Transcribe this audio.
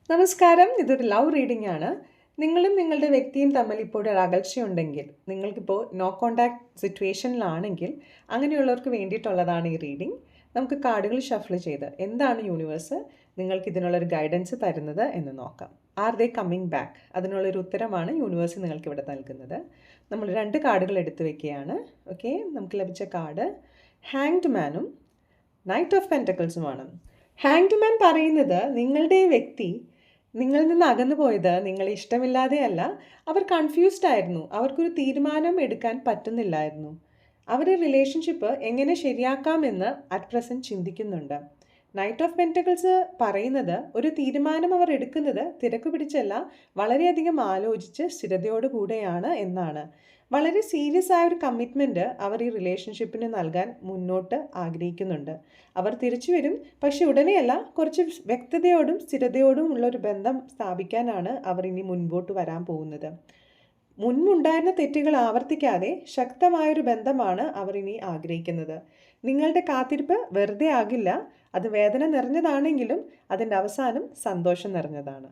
നമസ്കാരം, ഇതൊരു love reading ആണ്. നിങ്ങളും നിങ്ങളുടെ വ്യക്തിയും തമ്മിൽ ഇപ്പോൾ ഒരു അകൽച്ചയുണ്ടെങ്കിൽ, നിങ്ങൾക്കിപ്പോൾ നോ കോണ്ടാക്ട് സിറ്റുവേഷനിലാണെങ്കിൽ, അങ്ങനെയുള്ളവർക്ക് വേണ്ടിയിട്ടുള്ളതാണ് ഈ റീഡിംഗ്. നമുക്ക് കാർഡുകൾ ഷഫിൾ ചെയ്ത് എന്താണ് യൂണിവേഴ്സ് നിങ്ങൾക്ക് ഇതിനുള്ളൊരു ഗൈഡൻസ് തരുന്നത് എന്ന് നോക്കാം. Are they coming back? അതിനുള്ളൊരു ഉത്തരമാണ് യൂണിവേഴ്സ് നിങ്ങൾക്ക് ഇവിടെ നൽകുന്നത്. നമ്മൾ 2 കാർഡുകൾ എടുത്തു വെക്കുകയാണ്. ഓക്കെ, നമുക്ക് ലഭിച്ച കാർഡ് ഹാങ്ഡ് മാനും നൈറ്റ് ഓഫ് പെൻറ്റക്കിൾസുമാണ്. ഹാങ്ഡ് മാൻ പറയുന്നത് നിങ്ങളുടെ വ്യക്തി നിങ്ങളിൽ നിന്ന് അകന്നു പോയത് നിങ്ങളെ ഇഷ്ടമില്ലാതെയല്ല, അവർ കൺഫ്യൂസ്ഡ് ആയിരുന്നു. അവർക്കൊരു തീരുമാനം എടുക്കാൻ പറ്റുന്നില്ലായിരുന്നു. അവരുടെ റിലേഷൻഷിപ്പ് എങ്ങനെ ശരിയാക്കാമെന്ന് അറ്റ് പ്രസൻറ്റ് ചിന്തിക്കുന്നുണ്ട്. നൈറ്റ് ഓഫ് പെൻറ്റക്കിൾസ് പറയുന്നത് ഒരു തീരുമാനം അവർ എടുക്കുന്നത് തിരക്ക് പിടിച്ചല്ല, വളരെയധികം ആലോചിച്ച് സ്ഥിരതയോടുകൂടെയാണ് എന്നാണ്. വളരെ സീരിയസ് ആയ ഒരു കമ്മിറ്റ്മെൻറ്റ് അവർ ഈ റിലേഷൻഷിപ്പിന് നൽകാൻ മുന്നോട്ട് ആഗ്രഹിക്കുന്നുണ്ട്. അവർ തിരിച്ചു വരും, പക്ഷെ ഉടനെയല്ല, കുറച്ച് വ്യക്തതയോടും സ്ഥിരതയോടും ഉള്ളൊരു ബന്ധം സ്ഥാപിക്കാനാണ് അവർ ഇനി മുൻപോട്ട് വരാൻ പോകുന്നത്. മുൻപുണ്ടായിരുന്ന തെറ്റുകൾ ആവർത്തിക്കാതെ ശക്തമായൊരു ബന്ധമാണ് അവർ ഇനി ആഗ്രഹിക്കുന്നത്. നിങ്ങളുടെ കാത്തിരിപ്പ് വെറുതെ ആകില്ല. അത് വേദന നിറഞ്ഞതാണെങ്കിലും അതിൻ്റെ അവസാനം സന്തോഷം നിറഞ്ഞതാണ്.